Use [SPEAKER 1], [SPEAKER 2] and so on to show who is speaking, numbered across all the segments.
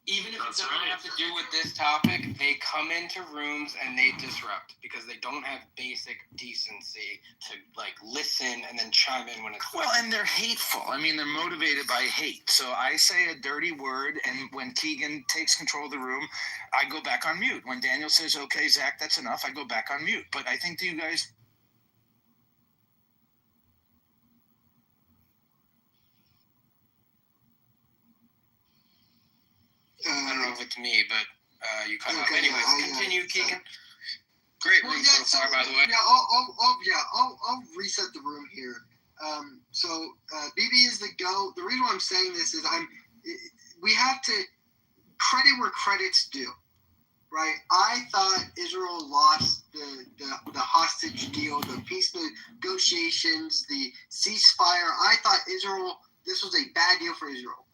[SPEAKER 1] Even if it doesn't have to do with this topic, they come into rooms and they disrupt because they don't have basic decency to like listen and then chime in when it's
[SPEAKER 2] well, and they're hateful. I mean, they're motivated by hate. So I say a dirty word, and when Keegan takes control of the room, I go back on mute. When Daniel says, "Okay, Zach, that's enough," I go back on mute. But I think that you guys.
[SPEAKER 1] I don't know if it's me, but you cut off. Anyways, continue, Keegan.
[SPEAKER 3] Great room so far, by the way. Yeah, I'll reset the room here. So BB is the GOAT. The reason why I'm saying this is we have to credit where credit's due, right? I thought Israel lost the hostage deal, the peace negotiations, the ceasefire. I thought this was a bad deal for Israel.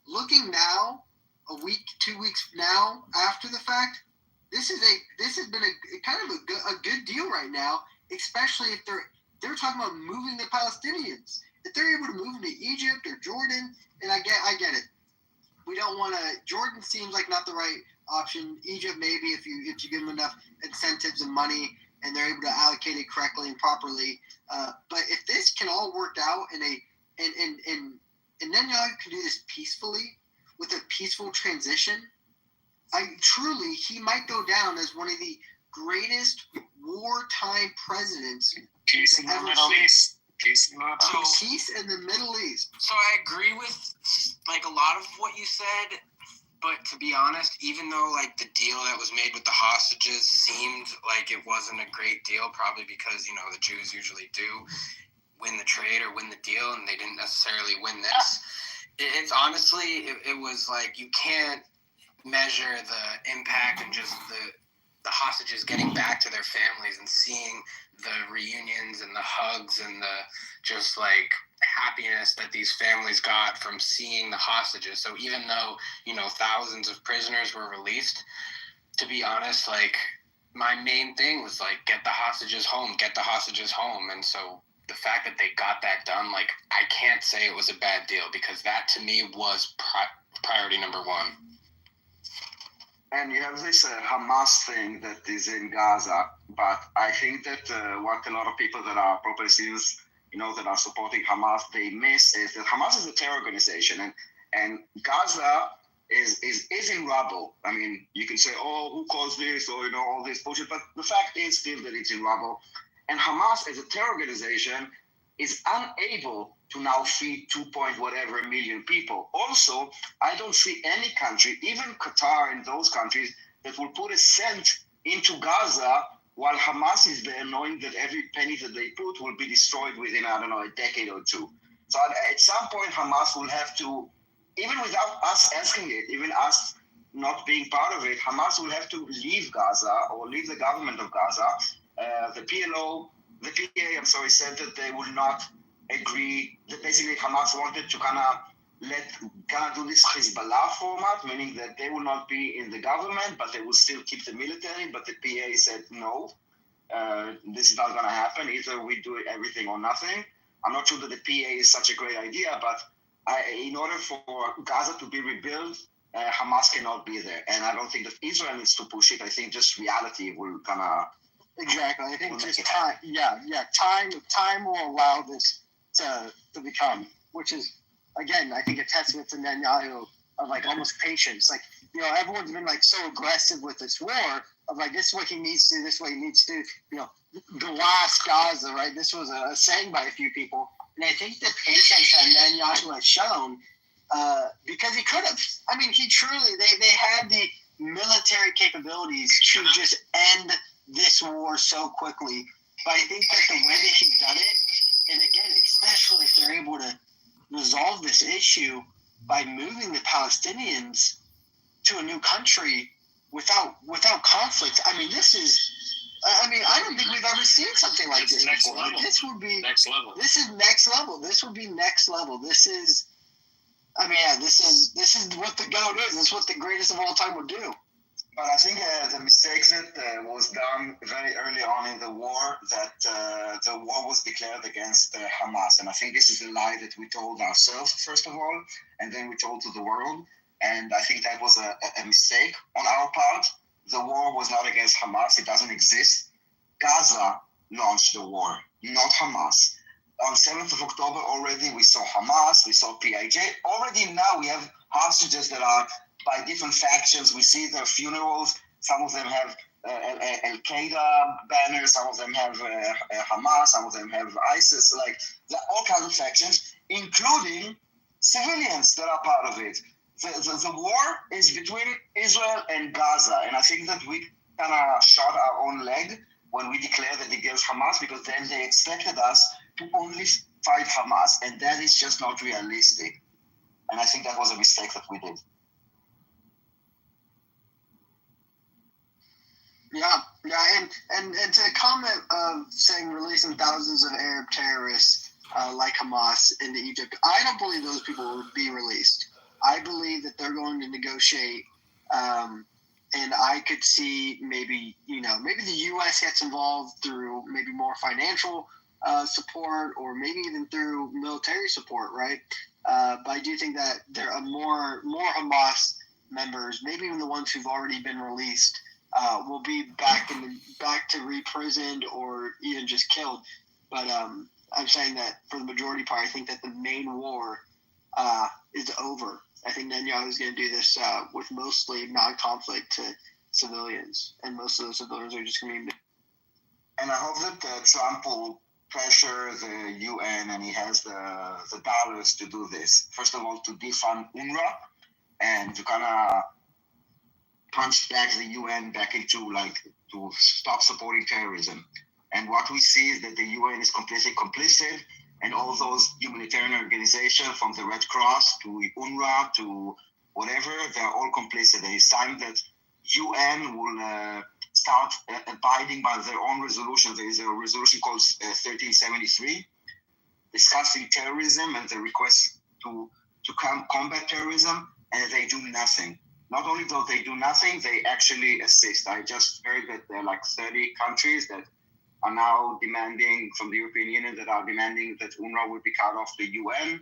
[SPEAKER 3] Looking now, a week, 2 weeks now after the fact, this has been a kind of a good deal right now, especially if they're talking about moving the Palestinians. If they're able to move them to Egypt or Jordan, and I get it. We don't want to. Jordan seems like not the right option. Egypt maybe if you give them enough incentives and money and they're able to allocate it correctly and properly. But if this can all work out and Netanyahu can do this peacefully with a peaceful transition, he might go down as one of the greatest wartime presidents.
[SPEAKER 4] Peace in the Middle East. Peace
[SPEAKER 3] in the Middle East.
[SPEAKER 1] So I agree with like a lot of what you said, but to be honest, even though like the deal that was made with the hostages seemed like it wasn't a great deal, probably because the Jews usually do win the trade or win the deal, and they didn't necessarily win this. It's honestly, it was like you can't measure the impact and just the hostages getting back to their families and seeing the reunions and the hugs and the just like happiness that these families got from seeing the hostages. So even though, thousands of prisoners were released, to be honest, like my main thing was like, get the hostages home. And so the fact that they got that done, like I can't say it was a bad deal because that to me was priority number one.
[SPEAKER 5] And you have this Hamas thing that is in Gaza, but I think that what a lot of people that are pro-Palestinians, that are supporting Hamas, they miss is that Hamas is a terror organization, and Gaza is in rubble. I mean, you can say, oh, who caused this, or all this bullshit, but the fact is still that it's in rubble. And Hamas, as a terror organization, is unable to now feed 2.whatever million people. Also, I don't see any country, even Qatar and those countries, that will put a cent into Gaza while Hamas is there, knowing that every penny that they put will be destroyed within, a decade or two. So at some point, Hamas will have to, even without us asking it, even us not being part of it, Hamas will have to leave Gaza or leave the government of Gaza. The PA, said that they would not agree, that basically Hamas wanted to kind of do this Hezbollah format, meaning that they will not be in the government, but they will still keep the military. But the PA said, no, this is not going to happen. Either we do everything or nothing. I'm not sure that the PA is such a great idea, but in order for Gaza to be rebuilt, Hamas cannot be there. And I don't think that Israel needs to push it. I think just reality will kind of...
[SPEAKER 3] Exactly. I think just time. Time will allow this to become, which is, again, I think a testament to Netanyahu of like almost patience. Like, everyone's been like so aggressive with this war of like, this is what he needs to do, this is what he needs to do. Glass Gaza, right? This was a saying by a few people. And I think the patience that Netanyahu has shown, because he could have. I mean, he truly, they had the military capabilities to just end this war so quickly. But I think that the way that he's done it, and again, especially if they're able to resolve this issue by moving the Palestinians to a new country without conflict. I mean, I don't think we've ever seen something like this before.
[SPEAKER 4] Level.
[SPEAKER 3] This would be
[SPEAKER 4] next level.
[SPEAKER 3] This is next level. This would be next level. This is what the GOAT is. This is what the greatest of all time would do.
[SPEAKER 5] But I think the mistake that was done very early on in the war, that the war was declared against Hamas. And I think this is a lie that we told ourselves, first of all, and then we told to the world. And I think that was a mistake on our part. The war was not against Hamas. It doesn't exist. Gaza launched the war, not Hamas. On 7th of October already we saw Hamas, we saw PIJ. Already now we have hostages that are by different factions. We see their funerals. Some of them have Al-Qaeda banners, some of them have Hamas, some of them have ISIS, like all kinds of factions, including civilians that are part of it. The war is between Israel and Gaza, and I think that we kind of shot our own leg when we declared that against Hamas, because then they expected us to only fight Hamas, and that is just not realistic. And I think that was a mistake that we did.
[SPEAKER 3] Yeah, and to comment of saying releasing thousands of Arab terrorists like Hamas into Egypt, I don't believe those people will be released. I believe that they're going to negotiate, and I could see maybe the U.S. gets involved through maybe more financial support, or maybe even through military support, right? But I do think that there are more Hamas members, maybe even the ones who've already been released, will be back to re-prisoned or even just killed. But I'm saying that for the majority part, I think that the main war is over. I think Netanyahu is going to do this with mostly non-conflict to civilians, and most of those civilians are just going to be.
[SPEAKER 5] And I hope that Trump will pressure the UN, and he has the dollars to do this. First of all, to defund UNRWA and to kind of punch back the UN back into to stop supporting terrorism. And what we see is that the UN is completely complicit, and all those humanitarian organizations, from the Red Cross to UNRWA to whatever, they're all complicit. And it's time that UN will start abiding by their own resolution. There is a resolution called 1373 discussing terrorism and the request to combat terrorism, and they do nothing. Not only do they do nothing, they actually assist. I just heard that there are like 30 countries that are now demanding from the European Union that UNRWA will be cut off the UN.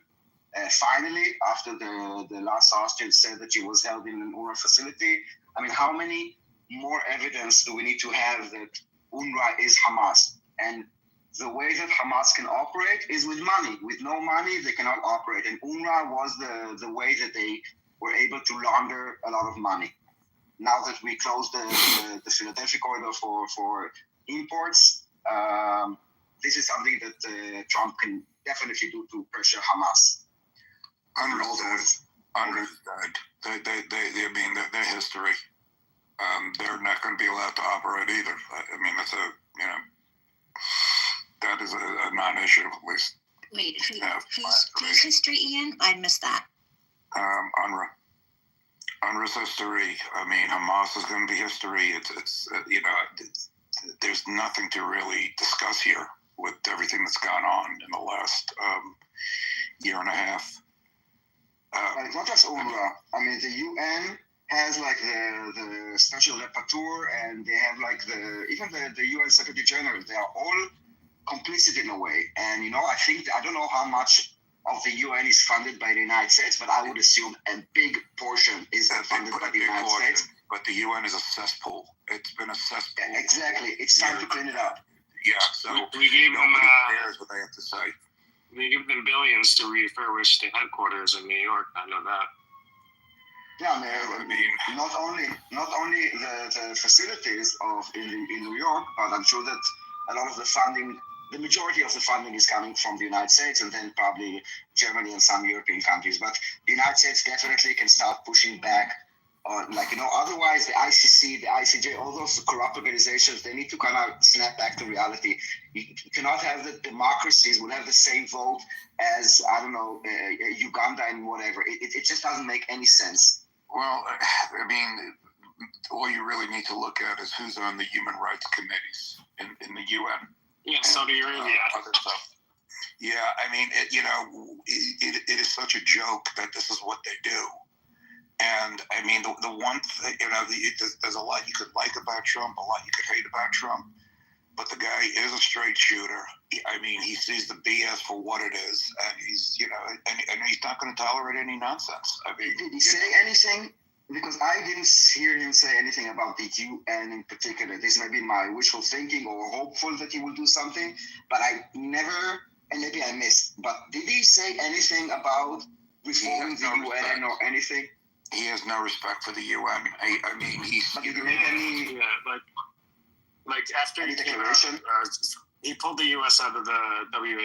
[SPEAKER 5] Finally, after the last hostage said that she was held in an UNRWA facility. I mean, how many more evidence do we need to have that UNRWA is Hamas? And the way that Hamas can operate is with money. With no money, they cannot operate. And UNRWA was the way that they were able to launder a lot of money. Now that we closed the Philadelphia corridor for imports, this is something that Trump can definitely do to pressure Hamas.
[SPEAKER 6] Understood. I mean, their history. They're not going to be allowed to operate either. I mean, that's that is a non-issue, at least.
[SPEAKER 7] Wait, whose history, Ian? I missed that.
[SPEAKER 6] UNRWA. UNRWA's history. I mean, Hamas is going to be history. It's there's nothing to really discuss here with everything that's gone on in the last year and a half.
[SPEAKER 5] It's not just UNRWA. I mean, the UN has like the special rapporteur, and they have like even the UN Secretary General. They are all complicit in a way. And I don't know how much of the UN is funded by the United States, but I would assume a big portion is funded by the United States.
[SPEAKER 6] But the UN is a cesspool. It's been a cesspool.
[SPEAKER 5] Exactly. It's time to clean it up.
[SPEAKER 6] Yeah, so
[SPEAKER 4] we gave
[SPEAKER 6] nobody cares what they have to say.
[SPEAKER 4] We give them billions to refurbish the headquarters in New York. I know that.
[SPEAKER 5] Yeah, man. I mean, not only the facilities in New York, but I'm sure that a lot of the funding, the majority of the funding is coming from the United States, and then probably Germany and some European countries. But the United States definitely can start pushing back on, otherwise the ICC, the ICJ, all those corrupt organizations, they need to kind of snap back to reality. You cannot have the democracies will have the same vote as, Uganda and whatever. It just doesn't make any sense.
[SPEAKER 6] Well, I mean, all you really need to look at is who's on the human rights committees in the UN.
[SPEAKER 4] Yeah, Saudi Arabia.
[SPEAKER 6] Other stuff. Yeah, I mean, it is such a joke that this is what they do. And I mean, the one thing, there's a lot you could like about Trump, a lot you could hate about Trump. but the guy is a straight shooter. I mean, he sees the BS for what it is, and he's, and he's not going to tolerate any nonsense. I mean,
[SPEAKER 5] did he say anything? Because I didn't hear him say anything about the UN in particular. This may be my wishful thinking or hopeful that he will do something, but I never, and maybe I missed, but did he say anything about reforming the UN or anything?
[SPEAKER 6] He has no respect for the UN. I mean, he's.
[SPEAKER 5] But did he make any?
[SPEAKER 4] Yeah, like after
[SPEAKER 5] Any
[SPEAKER 4] he came
[SPEAKER 5] declaration?
[SPEAKER 4] out, he pulled the U.S. out of the WHO.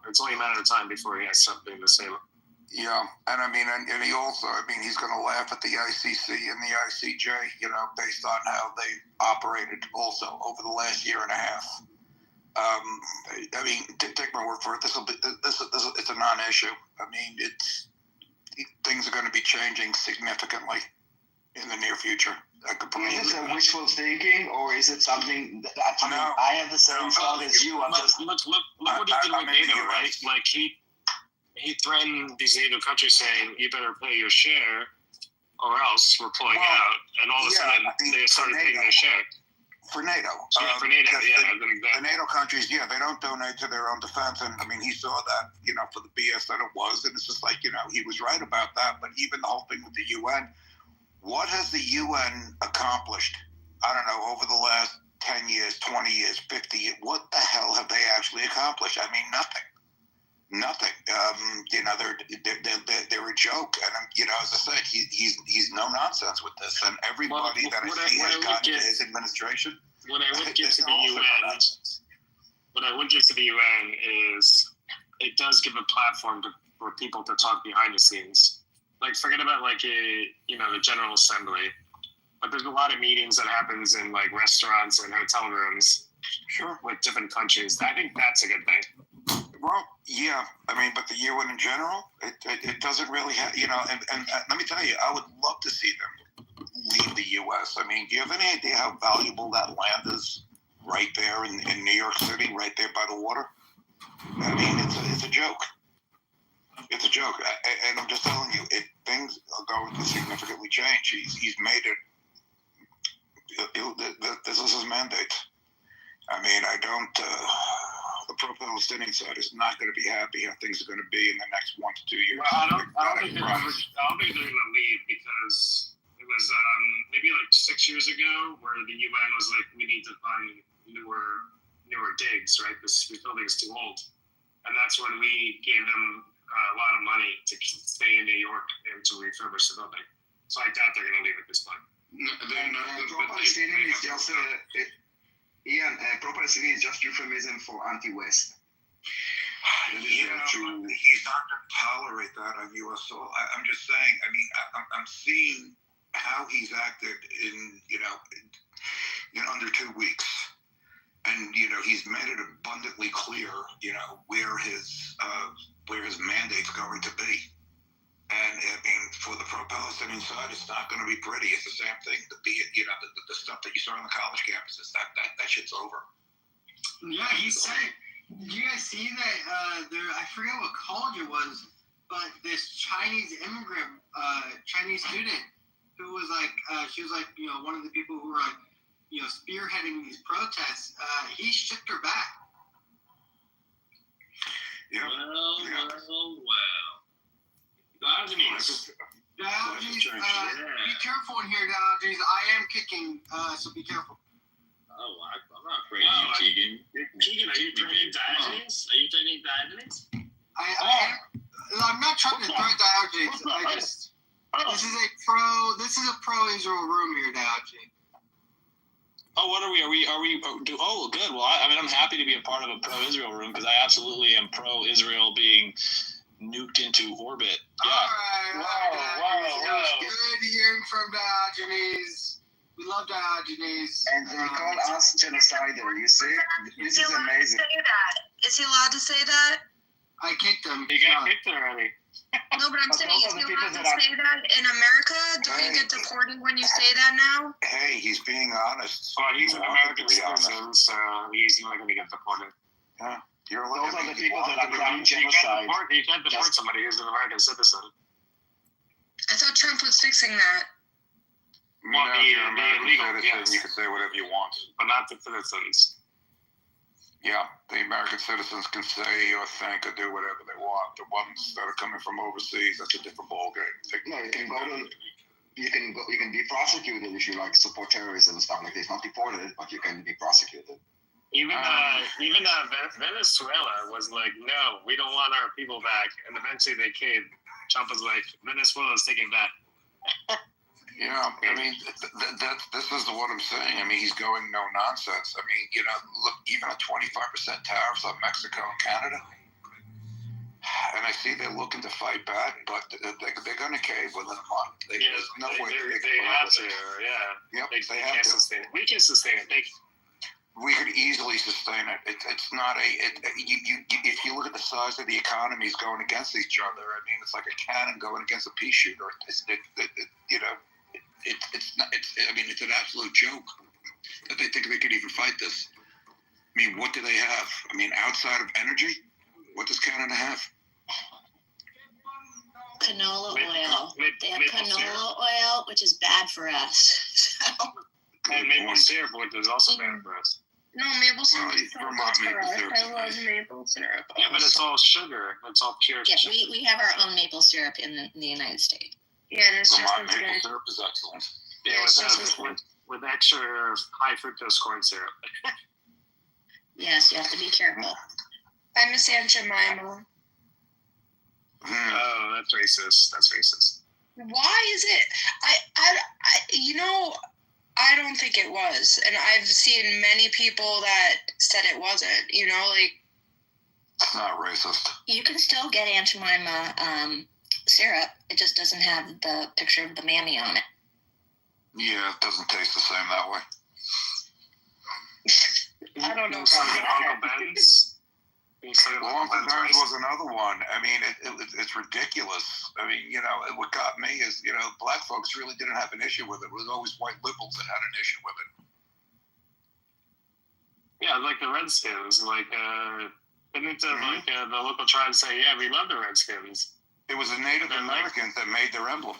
[SPEAKER 4] It's only a matter of time before he has something to say.
[SPEAKER 6] Yeah, and I mean, and he also, I mean, he's going to laugh at the ICC and the ICJ, based on how they operated also over the last year and a half. I mean, take my word for it. It's a non-issue. I mean, things are going to be changing significantly in the near future.
[SPEAKER 5] Is it a wishful thinking, or is it something that I have the same thought as you?
[SPEAKER 4] Look what he did with NATO, right? Like he threatened these NATO countries, saying, "You better pay your share, or else we're pulling out." And all of a sudden, they started paying their share.
[SPEAKER 6] For NATO.
[SPEAKER 4] For NATO,
[SPEAKER 6] the NATO countries, they don't donate to their own defense. And, I mean, he saw that, for the BS that it was. And it's just like, he was right about that. But even the whole thing with the UN, what has the UN accomplished, I don't know, over the last 10 years, 20 years, 50 years? What the hell have they actually accomplished? I mean, nothing. They're a joke. And, as I said, he's no nonsense with this. And everybody that I see has gotten to his administration.
[SPEAKER 4] What I would give to the UN, is it does give a platform for people to talk behind the scenes. Like, forget about the General Assembly, but there's a lot of meetings that happens in restaurants and hotel rooms,
[SPEAKER 6] sure,
[SPEAKER 4] with different countries. I think that's a good thing.
[SPEAKER 6] Well, yeah, I mean, but the UN in general, it doesn't really have, and let me tell you, I would love to see them leave the U.S. I mean, do you have any idea how valuable that land is right there in New York City, right there by the water? I mean, it's a joke. It's a joke. And I'm just telling you, things are going to significantly change. He's made it, this is his mandate. I mean, the pro-Palestinian side is not going to be happy how things are going to be in the next 1 to 2 years.
[SPEAKER 4] Well, I don't think they're going to leave, because it was maybe 6 years ago where the UN was like, we need to find newer digs, right? This building is too old, and that's when we gave them a lot of money to stay in New York and to refurbish the building. So I doubt they're going to leave at this point.
[SPEAKER 5] No, pro-Palestinian is just pro-Palestinian is just euphemism for anti-West.
[SPEAKER 6] He's not going to tolerate that on U.S. soil. I'm just saying. I mean, I'm seeing how he's acted in under 2 weeks, and he's made it abundantly clear where his mandate's going to be. And I mean, for the pro-Palestinian side, it's not going to be pretty. It's the same thing. The stuff that you saw on the college campuses, that shit's over.
[SPEAKER 3] Yeah, he said. Did you guys see that? I forget what college it was, but this Chinese immigrant, Chinese student, who was she was one of the people who were spearheading these protests. He shipped her back.
[SPEAKER 6] Yeah.
[SPEAKER 4] Well.
[SPEAKER 3] Diogenes, be careful in here, Diogenes. I am kicking, so be careful.
[SPEAKER 8] Oh, I'm not afraid of you, Keegan.
[SPEAKER 4] Keegan, are you threatening Diogenes? Are you threatening Diogenes?
[SPEAKER 3] I'm not trying to threaten Diogenes. This is a pro-Israel room here, Diogenes.
[SPEAKER 8] Oh, what are we? Oh, good. Well, I'm happy to be a part of a pro-Israel room, because I absolutely am pro-Israel being nuked into orbit. Yeah.
[SPEAKER 3] All right. It was good hearing from Diogenes. We love Diogenes.
[SPEAKER 5] And they call us genocidal. You see, this is amazing.
[SPEAKER 7] Is he allowed to say that?
[SPEAKER 3] I kicked him.
[SPEAKER 4] He got kicked already.
[SPEAKER 7] No, but I'm saying, is he allowed to say that in America? Don't you get deported when you say that now?
[SPEAKER 6] Hey, he's being honest.
[SPEAKER 4] Well, he's an American citizen, so he's not going to get deported.
[SPEAKER 6] Yeah.
[SPEAKER 5] Those are the people that are planning genocide.
[SPEAKER 4] You can't deport somebody who's an American citizen.
[SPEAKER 7] I thought Trump was fixing that.
[SPEAKER 6] Well, if you're an American citizen, you can say whatever you want.
[SPEAKER 4] But not the citizens.
[SPEAKER 6] Yeah, the American citizens can say or think or do whatever they want. The ones that are coming from overseas, that's a different ballgame.
[SPEAKER 5] No, you can be prosecuted if you like support terrorism and stuff like this. Not deported, but you can be prosecuted.
[SPEAKER 4] Even Venezuela was like, no, we don't want our people back, and eventually they caved. Trump was like, Venezuela's taking back.
[SPEAKER 6] Yeah, I mean, this is what I'm saying. I mean, he's going no nonsense. I mean, you know, look, even a 25% tariffs on Mexico and Canada. And I see they're looking to fight back, but they're going to cave within a month. There's no way
[SPEAKER 4] they have to, yeah.
[SPEAKER 6] Yep,
[SPEAKER 4] they have to sustain it. We can sustain it.
[SPEAKER 6] We could easily sustain it. It's not if you look at the size of the economies going against each other, I mean, it's like a cannon going against a pea shooter. You know, it's an absolute joke that they think they could even fight this. I mean, what do they have? I mean, outside of energy, what does Canada have?
[SPEAKER 9] Canola oil. They have canola oil, which is bad for us.
[SPEAKER 4] And maple syrup, which is also bad for us.
[SPEAKER 7] No, maple syrup is
[SPEAKER 6] Vermont maple syrup.
[SPEAKER 7] I love maple syrup.
[SPEAKER 4] Yeah, but it's all sugar. It's all pure
[SPEAKER 9] Yeah,
[SPEAKER 4] sugar.
[SPEAKER 9] we have our own maple syrup in the United States.
[SPEAKER 7] Yeah, and it's
[SPEAKER 6] Vermont
[SPEAKER 7] just
[SPEAKER 6] maple
[SPEAKER 7] good.
[SPEAKER 6] syrup is excellent.
[SPEAKER 4] Yeah, with extra high fructose corn syrup.
[SPEAKER 9] Yes, you have to be careful.
[SPEAKER 7] I miss Aunt Jemima.
[SPEAKER 4] Oh, that's racist.
[SPEAKER 7] Why is it? I don't think it was, and I've seen many people that said it wasn't. You know, like
[SPEAKER 6] It's not racist.
[SPEAKER 9] You can still get Aunt Jemima syrup. It just doesn't have the picture of the mammy on it.
[SPEAKER 6] Yeah, it doesn't taste the same that way.
[SPEAKER 7] I don't know.
[SPEAKER 4] Uncle Ben's.
[SPEAKER 6] Well, Uncle Ben's was another one. I mean, it's ridiculous. I mean, you know, what got me is, you know, black folks really didn't have an issue with it. It was always white liberals that had an issue with it.
[SPEAKER 4] Yeah, like the Redskins. Like, didn't the local tribes say, yeah, we love the Redskins?
[SPEAKER 6] It was the Native Americans that made their emblem.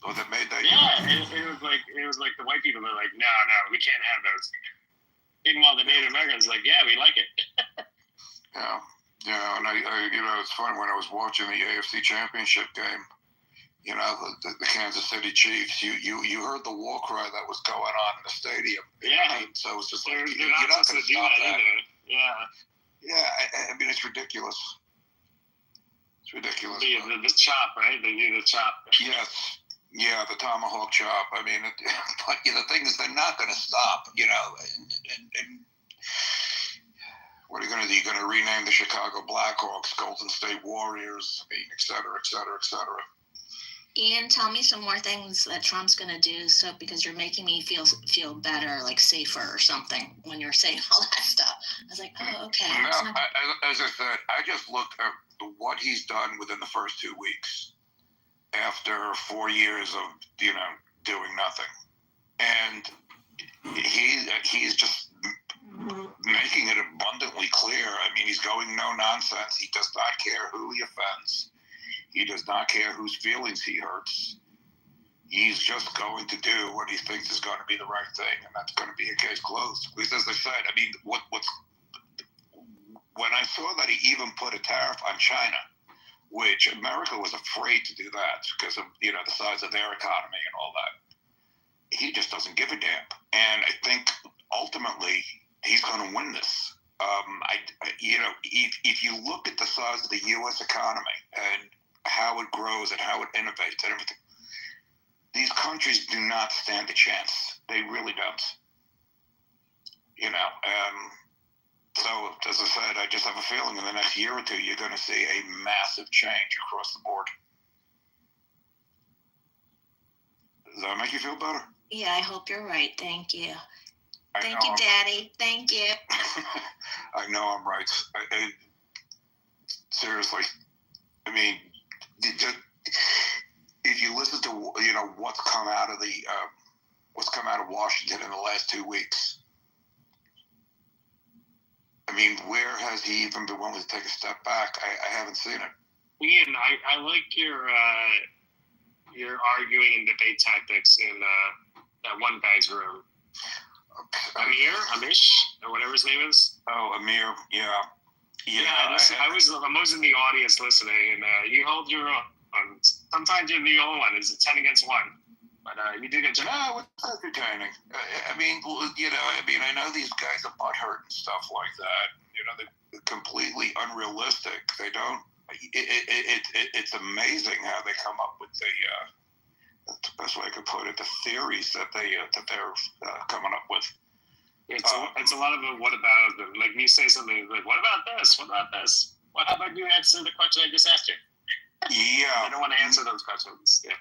[SPEAKER 6] Or that made that.
[SPEAKER 4] Yeah, it was like the white people. They're like, no, we can't have those. Meanwhile, the Native Americans like, yeah, we like it.
[SPEAKER 6] Yeah, and I you know, it's funny when I was watching the AFC Championship game. You know, the Kansas City Chiefs. You heard the war cry that was going on in the stadium.
[SPEAKER 4] Yeah.
[SPEAKER 6] So it was just like
[SPEAKER 4] they're
[SPEAKER 6] you're not going to stop that.
[SPEAKER 4] either. Yeah.
[SPEAKER 6] Yeah, I mean, it's ridiculous. It's ridiculous.
[SPEAKER 4] The chop, right? They do the chop.
[SPEAKER 6] Yes. Yeah, the tomahawk chop. I mean, but the thing is, they're not going to stop. You know, and what are you going to do? You're going to rename the Chicago Blackhawks, Golden State Warriors, I mean, et cetera, et cetera, et cetera.
[SPEAKER 9] Ian, tell me some more things that Trump's going to do, because you're making me feel better, like safer or something when you're saying all that stuff. I was like, oh, okay.
[SPEAKER 6] No, as I said, I just looked at what he's done within the first 2 weeks after 4 years of, you know, doing nothing. And he's just making it abundantly clear. I mean, he's going no nonsense. He does not care who he offends. He does not care whose feelings he hurts. He's just going to do what he thinks is going to be the right thing, and that's going to be a case closed. Because as I said, I mean, when I saw that he even put a tariff on China, which America was afraid to do that because of, you know, the size of their economy and all that, he just doesn't give a damn. And I think ultimately he's going to win this. You know, if you look at the size of the U.S. economy and how it grows and how it innovates and everything, these countries do not stand a chance. They really don't. You know, so as I said, I just have a feeling in the next year or two, you're going to see a massive change across the board. Does that make you feel better?
[SPEAKER 9] Yeah, I hope you're right. Thank you. Thank you,
[SPEAKER 6] I'm,
[SPEAKER 9] Daddy. Thank you.
[SPEAKER 6] I know I'm right. Seriously. I mean, if you listen to, you know, what's come out of Washington in the last 2 weeks, I mean, where has he even been willing to take a step back? I haven't seen it.
[SPEAKER 4] Ian, I like your arguing and debate tactics in that one guy's room. Amish? or whatever his name is.
[SPEAKER 6] Oh, Amir. Yeah.
[SPEAKER 4] I was in the audience listening, and you hold your own. Sometimes you're the only one. It's 10 against 1. But you did a good job.
[SPEAKER 6] No, it's entertaining. I mean, I know these guys are butthurt and stuff like that. They're completely unrealistic. They don't. It's amazing how they come up with that's the best way I could put it. The theories that they're coming up with.
[SPEAKER 4] It's a lot of a what about them. Like me say something like, what about this? What about this? What how about you answer the question I just asked you?
[SPEAKER 6] Yeah.
[SPEAKER 4] I don't want to answer those questions. Yeah.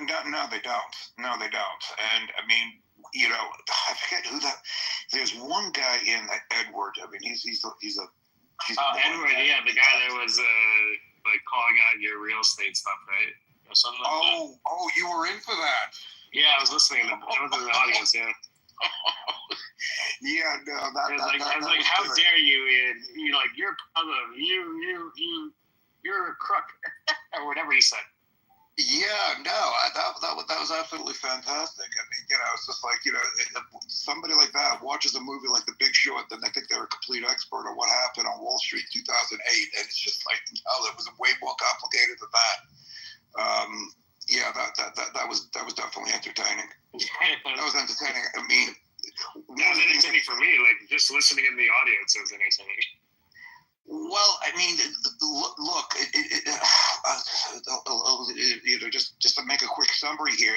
[SPEAKER 6] No, they don't. No, they don't. And I mean, I forget who that. There's one guy in Edward. I mean, he's
[SPEAKER 4] Edward. Yeah, the guy that was like calling out your real estate stuff, right? Or something like that.
[SPEAKER 6] Oh, you were in for that.
[SPEAKER 4] Yeah, I was listening. I was in the audience. Yeah.
[SPEAKER 6] Yeah, no, that.
[SPEAKER 4] I was like, how dare you? And you're like, you're a crook, or whatever he said.
[SPEAKER 6] Yeah, no, that was absolutely fantastic. I mean, it's just like, somebody like that watches a movie like The Big Short, then they think they're a complete expert on what happened on Wall Street 2008, and it's just like, no, it was way more complicated than that. Yeah, that was definitely entertaining. That was entertaining. I mean,
[SPEAKER 4] that was entertaining for me. Like just listening in the audience was entertaining.
[SPEAKER 6] Well, I mean, look, just to make a quick summary here,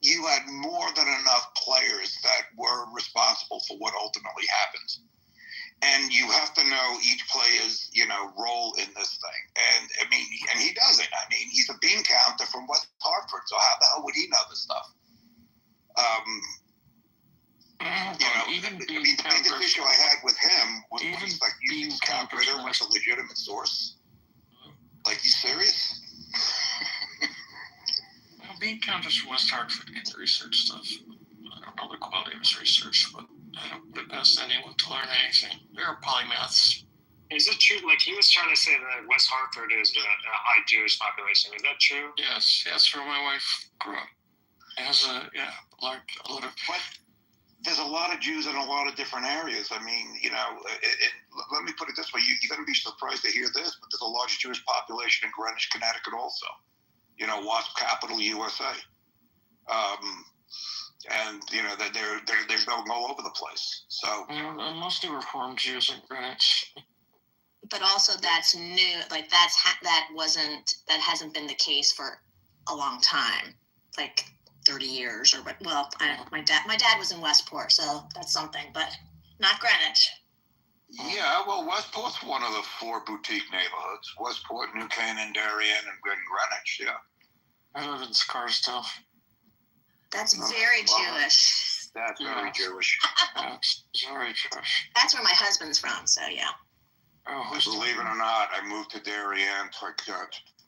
[SPEAKER 6] you had more than enough players that were responsible for what ultimately happened. And you have to know each player's, role in this thing. And I mean, and he doesn't. I mean, he's a bean counter from West Hartford, so how the hell would he know this stuff? The biggest issue I had with him was he's like, you think Scott Ritter was a legitimate source? Like, you serious?
[SPEAKER 10] Well, bean counters from West Hartford get the research stuff. I don't know the quality of his research, but I don't put it past anyone to learn anything. They're polymaths.
[SPEAKER 4] Is it true? Like, he was trying to say that West Hartford is a high Jewish population. Is that true?
[SPEAKER 10] Yes, that's where my wife grew up. It has a lot of...
[SPEAKER 6] But there's a lot of Jews in a lot of different areas. I mean, let me put it this way. You're going to be surprised to hear this, but there's a large Jewish population in Greenwich, Connecticut also. WASP capital, USA. And, they're going all over the place. So
[SPEAKER 10] mostly Reformed Jews in Greenwich.
[SPEAKER 9] But also that's new. Like that hasn't been the case for a long time. Like 30 years or what? Well, my dad was in Westport, so that's something, but not Greenwich.
[SPEAKER 6] Yeah, well, Westport's one of the 4 boutique neighborhoods. Westport, New Canaan, Darien, and Greenwich. Yeah.
[SPEAKER 10] I live in Scarsdale.
[SPEAKER 9] That's very Jewish.
[SPEAKER 6] That's very Jewish.
[SPEAKER 10] That's very Jewish.
[SPEAKER 9] That's where my husband's from, so yeah.
[SPEAKER 6] Believe it or not, I moved to Darien,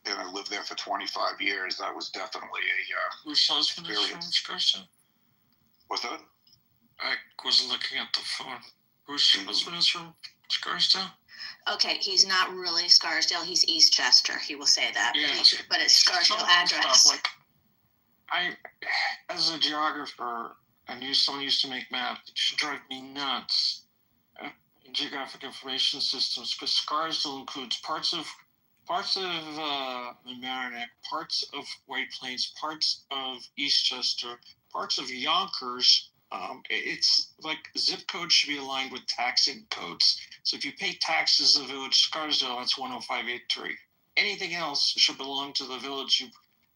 [SPEAKER 6] and I lived there for 25 years. That was definitely a
[SPEAKER 10] Whose husband is from Scarsdale?
[SPEAKER 6] What's that?
[SPEAKER 10] I was looking at the phone. Whose husband is from Scarsdale?
[SPEAKER 9] Okay, he's not really Scarsdale. He's Eastchester. He will say that.
[SPEAKER 10] Yeah,
[SPEAKER 9] but it's Scarsdale address.
[SPEAKER 10] As a geographer, someone used to make maps. It should drive me nuts. In geographic information systems, because Scarsdale includes parts of Mamaroneck, parts of White Plains, parts of Eastchester, parts of Yonkers. It's like zip code should be aligned with taxing codes. So if you pay taxes in the village Scarsdale, that's 10583. Anything else should belong to the village you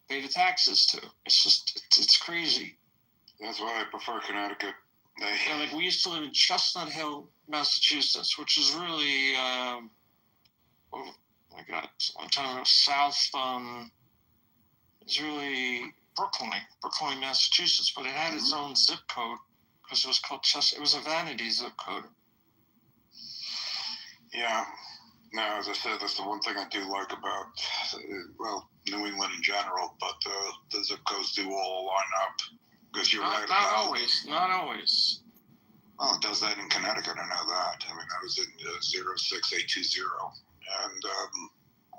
[SPEAKER 10] pay the taxes to. It's crazy.
[SPEAKER 6] That's why I prefer Connecticut.
[SPEAKER 10] We used to live in Chestnut Hill, Massachusetts, which is really south. It's really Brookline, Massachusetts, but it had its own zip code because it was called It was a vanity zip code.
[SPEAKER 6] Yeah. No, as I said, that's the one thing I do like about, New England in general, but the zip codes do all line up. Because you're right about
[SPEAKER 10] always. Not always.
[SPEAKER 6] Well, it does that in Connecticut, I know that. I mean, I was in 06820, and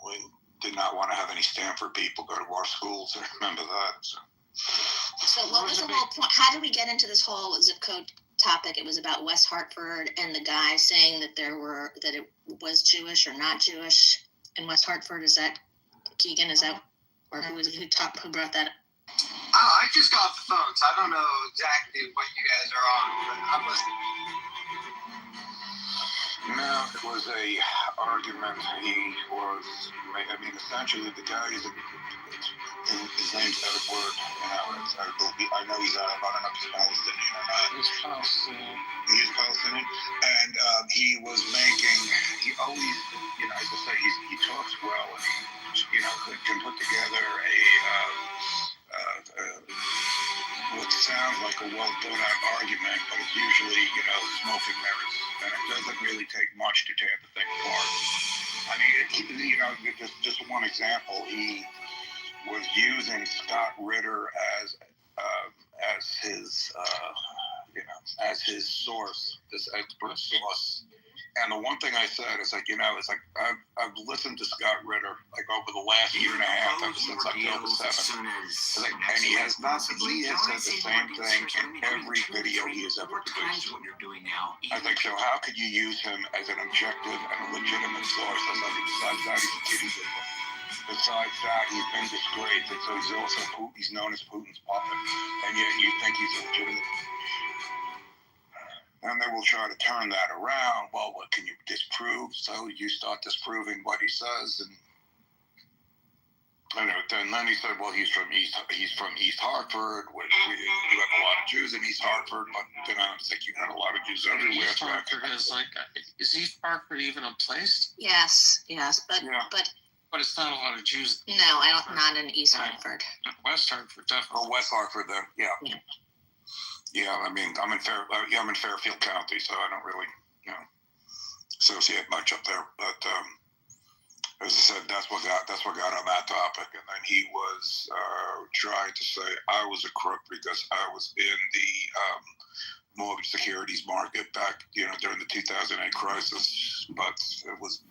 [SPEAKER 6] we did not want to have any Stanford people go to our schools. I remember that.
[SPEAKER 9] So what was the whole point? How did we get into this whole zip code topic. It was about West Hartford and the guy saying that it was Jewish or not Jewish in West Hartford. Is that Keegan? Is that or who brought that up?
[SPEAKER 3] I just got off the phone, so I don't know exactly what you guys are on, but I'm listening.
[SPEAKER 6] No, it was a argument. Essentially the guy his name's Edward. I know he's I don't know if he's Palestinian or not.
[SPEAKER 10] He's Palestinian.
[SPEAKER 6] He is Palestinian, and he was making. He always, as I say, he talks well, and can put together what sounds like a well thought out argument, but it's usually smoke and mirrors, and it doesn't really take much to tear the thing apart. I mean, just one example, he was using Scott Ritter as his source, this expert source. And the one thing I said is I've listened to Scott Ritter over the last year and a half, ever since October 7th. And he has said the same thing in every video he has ever produced. I think so. How could you use him as an objective and a legitimate source? Besides that, he's a kiddie giver. Besides that, he's been disgraced, and so he's known as Putin's puppet. And yet you think he's a legitimate. And they will try to turn that around. Well, what can you disprove? So you start disproving what he says, and then he said, "Well, he's from East Hartford. You have a lot of Jews in East Hartford, but then I don't think you had a lot of Jews everywhere."
[SPEAKER 10] East Hartford is East Hartford even a place?
[SPEAKER 9] Yes, but
[SPEAKER 10] But it's not a lot of Jews.
[SPEAKER 9] No, not in East Hartford.
[SPEAKER 10] West Hartford, definitely.
[SPEAKER 6] Oh, West Hartford, then, yeah. Yeah, I mean, I'm in Fairfield County, so I don't really, associate much up there. But as I said, that's what got on that topic. And then he was trying to say I was a crook because I was in the mortgage securities market back, during the 2008 crisis. But it was,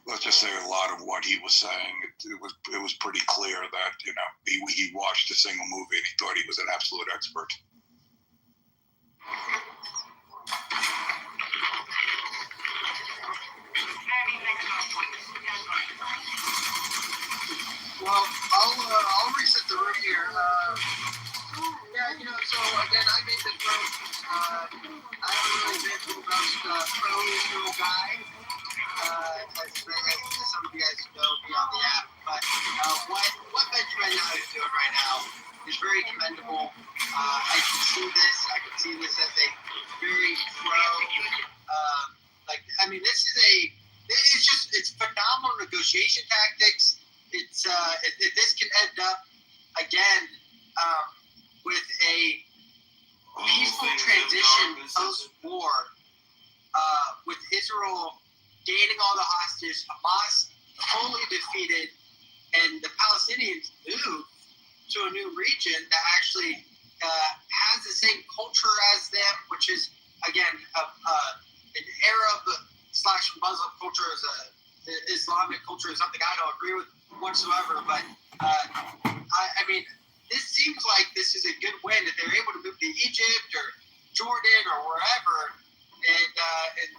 [SPEAKER 6] let's just say, a lot of what he was saying, it was pretty clear that he watched a single movie and he thought he was an absolute expert.
[SPEAKER 3] Well, I'll reset the room here. So again, I made the vote. I haven't really been the most pro-Israel guy. As some of you guys know me on the app, but what Benjamin is doing right now is very commendable. I can see this as a very pro. It's phenomenal negotiation tactics. This can end up again with a peaceful transition post-war, with Israel gaining all the hostages, Hamas fully defeated, and the Palestinians move to a new region that actually has the same culture as them, which is, again, an Arab/Muslim culture, Islamic culture is something I don't agree with whatsoever. But I mean, this seems like this is a good win that they're able to move to Egypt or Jordan or wherever, and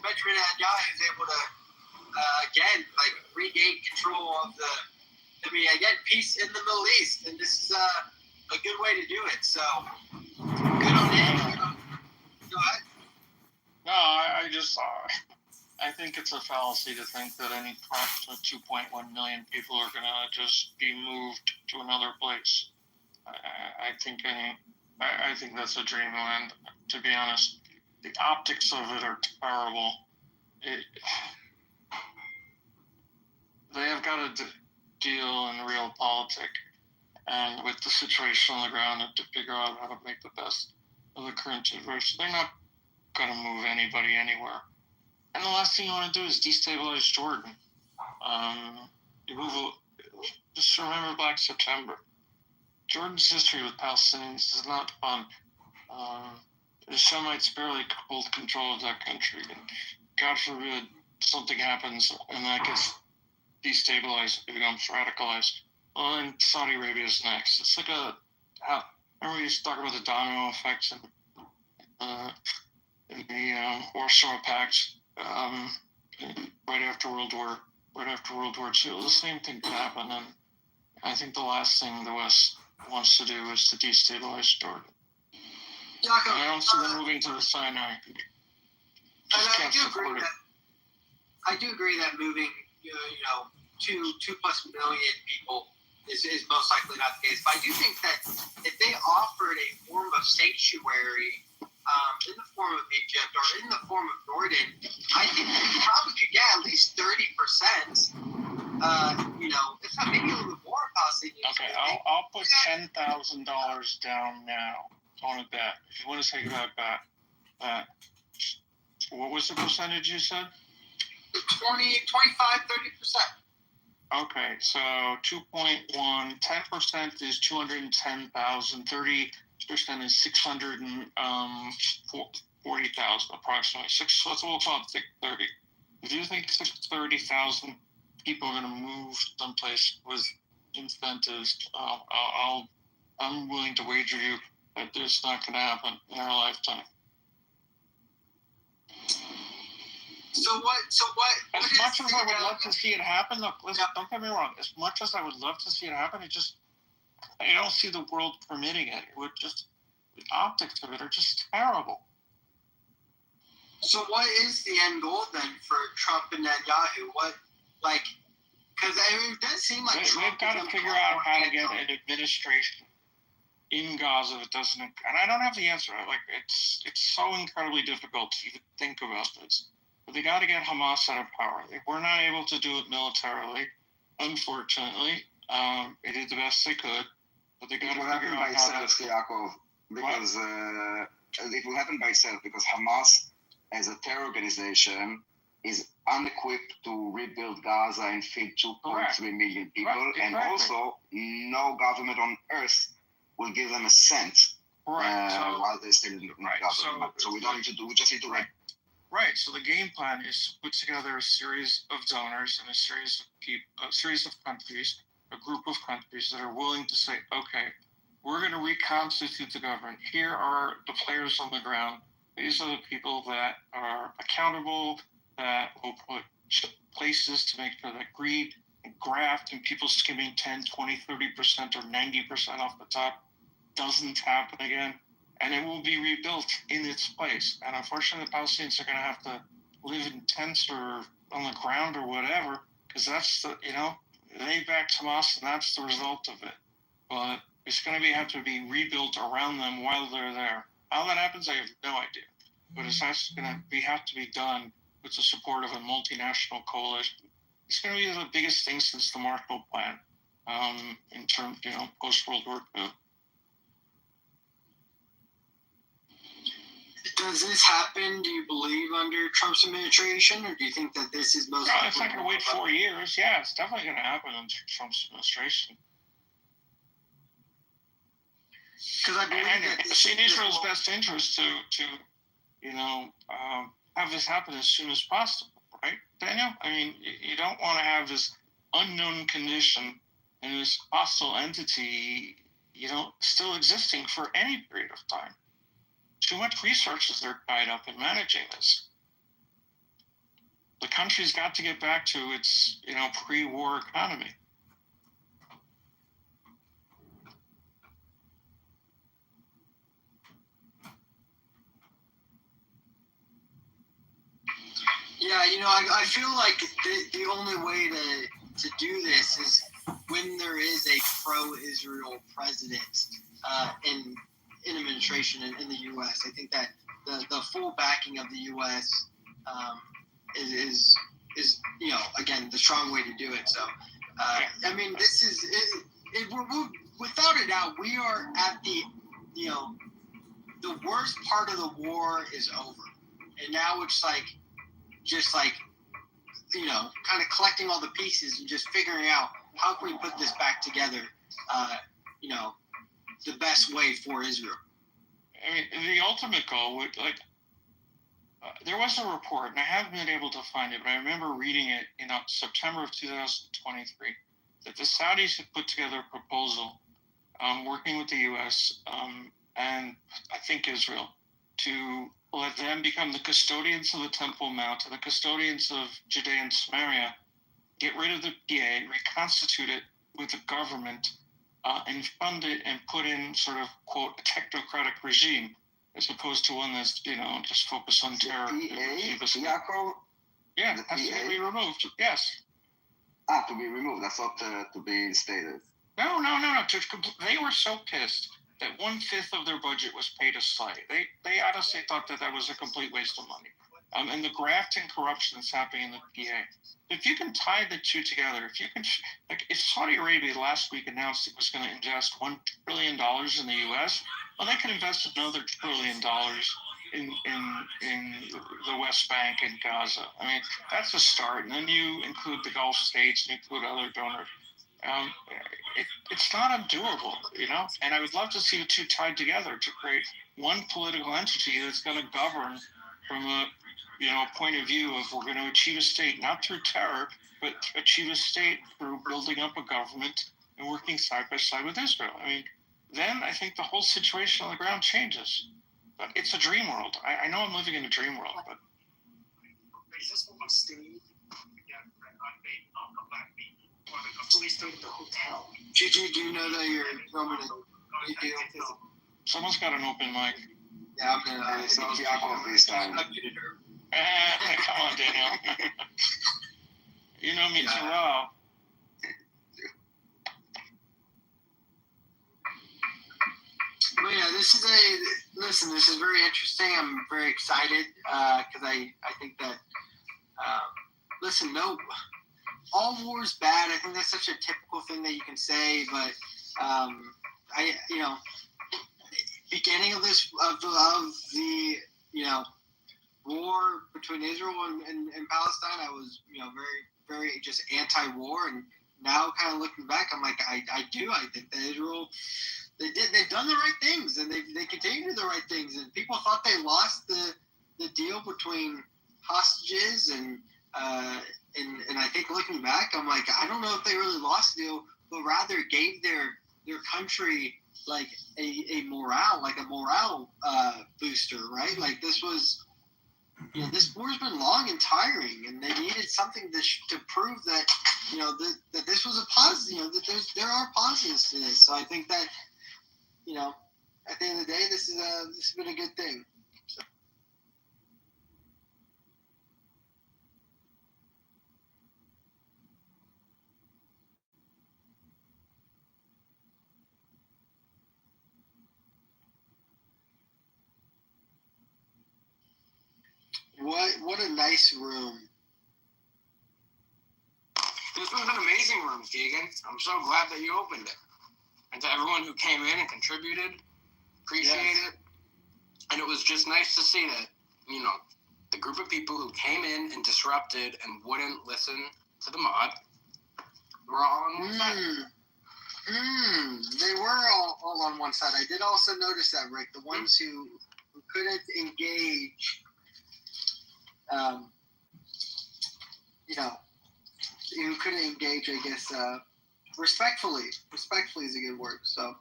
[SPEAKER 3] Benjamin Netanyahu is able to regain control of peace in the Middle East, and this is a good way to do it. So good on him. Go ahead.
[SPEAKER 10] No, I think it's a fallacy to think that any of 2.1 million people are going to just be moved to another place. I think that's a dreamland. To be honest, the optics of it are terrible. They have got to deal in real politics and with the situation on the ground to figure out how to make the best of the current situation. They're not going to move anybody anywhere. And the last thing you want to do is destabilize Jordan. Just remember Black September. Jordan's history with Palestinians is not fun. The Semites barely hold control of that country. And God forbid something happens and that gets destabilized, it becomes radicalized. Well, and Saudi Arabia is next. It's like remember we used to talk about the domino effects in in the Warsaw Pact right after World War II. The same thing could happen, and I think the last thing the West wants to do is to destabilize Jordan.
[SPEAKER 3] Jaco,
[SPEAKER 10] I don't see them moving to the Sinai.
[SPEAKER 3] I do agree that moving, 2+ million people is most likely not the case. But I do think that if they offered a form of sanctuary in the form of Egypt or in the form of Jordan, I think they probably could get at least 30%. If not maybe a little bit more Palestinians.
[SPEAKER 10] Okay, I'll put $10,000 down now on a bet. If you want to take that bet, what was the percentage you said?
[SPEAKER 3] 25, 30%.
[SPEAKER 10] Okay, so 2.1, 10% is 210,000, 30% is 640,000 approximately. We'll call it 30. If you think 30,000 people are going to move someplace with incentives, I'm willing to wager you that it's not going to happen in our lifetime.
[SPEAKER 3] So what?
[SPEAKER 10] As much as I would love to see it happen, look, listen, don't get me wrong. As much as I would love to see it happen, I don't see the world permitting it. It would just, the optics of it are just terrible.
[SPEAKER 3] So what is the end goal then for Trump and Netanyahu? Because it does seem like
[SPEAKER 10] they've got to figure out how to get an administration in Gaza that doesn't, and I don't have the answer. It's so incredibly difficult to even think about this. But they got to get Hamas out of power. They were not able to do it militarily, unfortunately. They did the best they could, but they got to figure out how to.
[SPEAKER 5] Because it will happen by itself because Hamas, as a terror organization, is unequipped to rebuild Gaza and feed 2.3 million people, and also no government on earth will give them a cent while they're still in government. So we don't need to do. We just need to
[SPEAKER 10] Right. So the game plan is to put together a series of donors and a series of countries, a group of countries that are willing to say, okay, we're going to reconstitute the government. Here are the players on the ground. These are the people that are accountable, that will put places to make sure that greed and graft and people skimming 10, 20, 30% or 90% off the top doesn't happen again. And it will be rebuilt in its place. And unfortunately, the Palestinians are going to have to live in tents or on the ground or whatever, because that's they backed Hamas, and that's the result of it. But it's going to have to be rebuilt around them while they're there. How that happens, I have no idea. But it's going to have to be done with the support of a multinational coalition. It's going to be the biggest thing since the Marshall Plan in terms, post-World War II.
[SPEAKER 3] Does this happen, do you believe, under Trump's administration, or do you think that this is most likely?
[SPEAKER 10] It's not going to wait 4 years. Yeah, it's definitely going to happen under Trump's administration.
[SPEAKER 3] Because I believe
[SPEAKER 10] it's in Israel's best interest to have this happen as soon as possible, right, Daniel? I mean, you don't want to have this unknown condition and this hostile entity, still existing for any period of time. Too much resources are tied up in managing this. The country's got to get back to its, pre-war economy.
[SPEAKER 3] Yeah, I feel like the only way to do this is when there is a pro-Israel president in administration in the U.S. I think that the full backing of the U.S. Is again the strong way to do it. So I mean, this is we're without a doubt we are at the the worst part of the war is over, and now it's kind of collecting all the pieces and just figuring out how can we put this back together, the best way for Israel.
[SPEAKER 10] I mean, the ultimate goal would, there was a report, and I haven't been able to find it, but I remember reading it in September of 2023, that the Saudis had put together a proposal, working with the U.S. And I think Israel, to let them become the custodians of the Temple Mount and the custodians of Judea and Samaria, get rid of the PA, reconstitute it with a government, and fund it and put in sort of, quote, a technocratic regime, as opposed to one that's, just focused on terror.
[SPEAKER 5] Yaakov?
[SPEAKER 10] Yeah, it has to be removed. Yes.
[SPEAKER 5] To be removed. I thought to be instated.
[SPEAKER 10] No. They were so pissed that 1/5 of their budget was paid to slay. They honestly thought that was a complete waste of money. And the graft and corruption that's happening in the PA. If you can tie the two together, if Saudi Arabia last week announced it was going to invest $1 trillion in the U.S., well, they can invest another $1 trillion in the West Bank and Gaza. I mean, that's a start. And then you include the Gulf states and include other donors. It's not undoable, and I would love to see the two tied together to create one political entity that's going to govern from a point of view of we're going to achieve a state, not through terror, but achieve a state through building up a government and working side by side with Israel. I mean, then I think the whole situation on the ground changes. But it's a dream world. I know I'm living in a dream world, but.
[SPEAKER 3] We stayed at the hotel. Gigi, do you know that you're filming a video?
[SPEAKER 10] Someone's got an open mic.
[SPEAKER 3] Yeah, I'm gonna.
[SPEAKER 5] It's not Yaakov this time.
[SPEAKER 10] Come on, Daniel. You know me too well.
[SPEAKER 3] Well, yeah, this is very interesting. I'm very excited because I think that no, all war is bad. I think that's such a typical thing that you can say, but beginning of the war between Israel and Palestine, I was very, very just anti-war, and now kind of looking back, I'm like, I think that Israel, they've done the right things, and they continue to do the right things, and people thought they lost the deal between hostages, and I think looking back, I'm like, I don't know if they really lost the deal, but rather gave their country like a morale booster, right? Like this was, this war's been long and tiring, and they needed something to prove that, that this was a positive, that there are positives to this. So I think that, at the end of the day, this has been a good thing. So. What a nice room.
[SPEAKER 1] This was an amazing room, Keegan. I'm so glad that you opened it. And to everyone who came in and contributed, appreciate it. And it was just nice to see that, the group of people who came in and disrupted and wouldn't listen to the mod were all on one side.
[SPEAKER 3] They were all on one side. I did also notice that, Rick. The ones who couldn't engage, who couldn't engage, I guess, respectfully is a good word. So,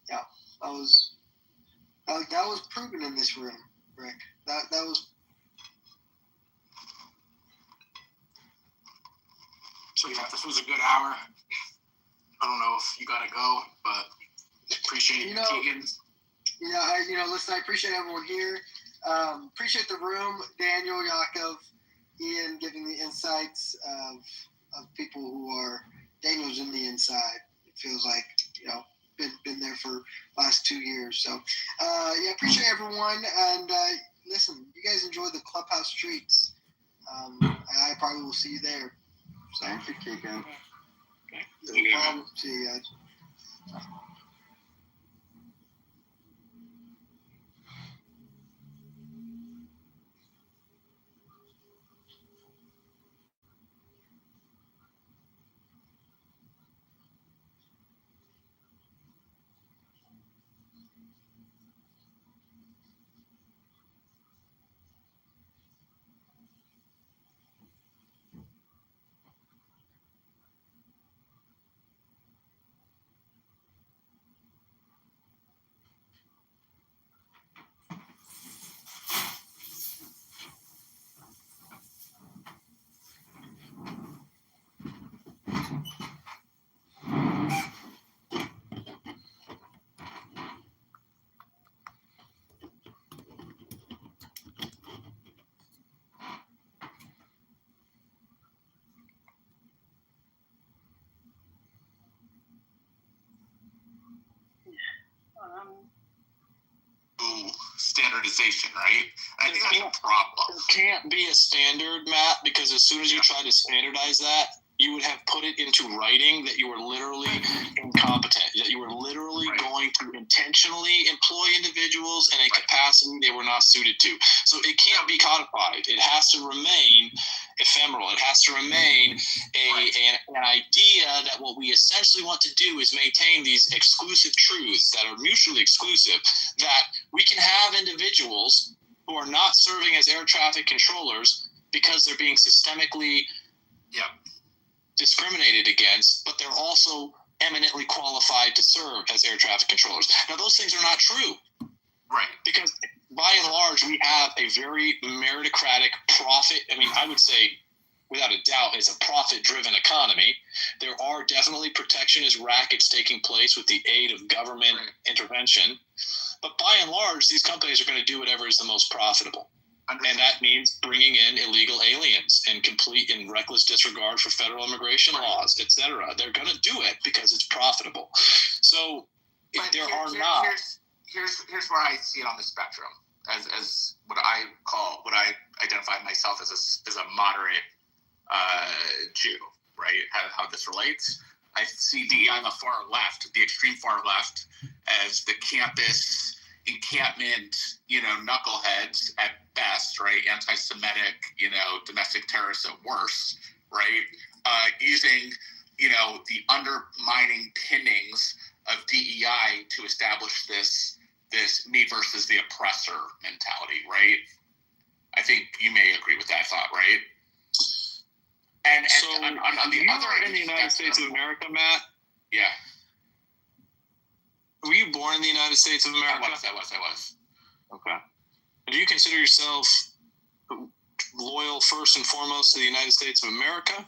[SPEAKER 3] yeah, that was proven in this room, Rick. That was.
[SPEAKER 1] So yeah, this was a good hour. I don't know if you gotta go, but appreciate you, Keegan.
[SPEAKER 3] Listen, I appreciate everyone here. Appreciate the room, Daniel, Yaakov, Ian, giving the insights of people who are. Daniel's in the inside. It feels like, been there for last 2 years. So, appreciate everyone. And listen, you guys enjoy the clubhouse streets. I probably will see you there. So,
[SPEAKER 5] thank you, Keegan.
[SPEAKER 3] No problem. See you guys.
[SPEAKER 11] standardization, right? I think that's a problem.
[SPEAKER 8] There can't be a standard, Matt, because as soon as you try to standardize that, you would have put it into writing that you were literally incompetent, that you were literally going to intentionally employ individuals in a capacity they were not suited to. So it can't be codified. It has to remain ephemeral. It has to remain an idea that what we essentially want to do is maintain these exclusive truths that are mutually exclusive, that we can have individuals who are not serving as air traffic controllers because they're being systemically discriminated against, but they're also eminently qualified to serve as air traffic controllers. Now, those things are not true.
[SPEAKER 11] Right.
[SPEAKER 8] Because by and large, we have a very meritocratic profit. I mean, I would say, without a doubt, it's a profit-driven economy. There are definitely protectionist rackets taking place with the aid of government intervention. But by and large, these companies are going to do whatever is the most profitable. And that means bringing in illegal aliens in complete and reckless disregard for federal immigration laws, et cetera. They're going to do it because it's profitable. So here's
[SPEAKER 11] where I see it on the spectrum as what I identify myself as a moderate Jew, right? How this relates. I see DEI on the far left, the extreme far left, as the campus encampment, knuckleheads at best, right? Anti-Semitic, domestic terrorists at worst, right? Using, the undermining pinnings of DEI to establish this me versus the oppressor mentality, right? I think you may agree with that thought, right? And
[SPEAKER 8] so
[SPEAKER 11] on the other end,
[SPEAKER 8] in the United States of America, Matt?
[SPEAKER 11] Yeah.
[SPEAKER 8] Were you born in the United States of America?
[SPEAKER 11] I was.
[SPEAKER 8] Okay. Do you consider yourself loyal first and foremost to the United States of America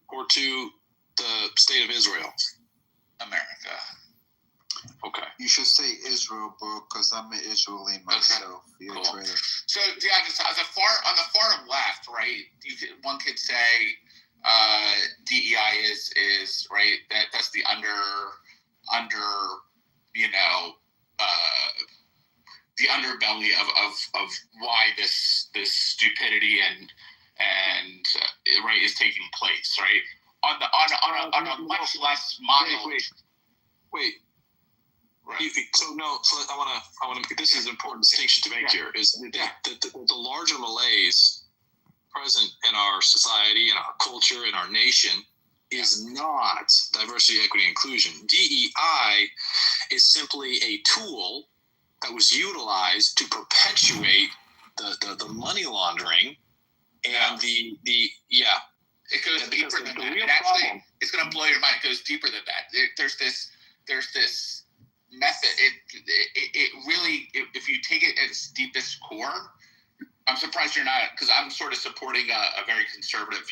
[SPEAKER 8] or to the state of Israel?
[SPEAKER 11] America.
[SPEAKER 8] Okay.
[SPEAKER 12] You should say Israel, bro, because I'm an Israeli myself.
[SPEAKER 11] Okay.
[SPEAKER 12] You're
[SPEAKER 11] cool.
[SPEAKER 12] a traitor.
[SPEAKER 11] So yeah, on the far left, right? One could say DEI is right. That's the under the underbelly of why this stupidity and right is taking place, right? On a much less mild.
[SPEAKER 8] Wait.
[SPEAKER 11] Right.
[SPEAKER 8] So I want to. This is an important distinction to make here. Is the larger malaise present in our society, in our culture, in our nation, is not diversity, equity, inclusion. DEI is simply a tool that was utilized to perpetuate the money laundering and the
[SPEAKER 11] It goes deeper than that. It's going to blow your mind. It goes deeper than that. There's this method. It really, if you take it at its deepest core, I'm surprised you're not, because I'm sort of supporting a very conservative view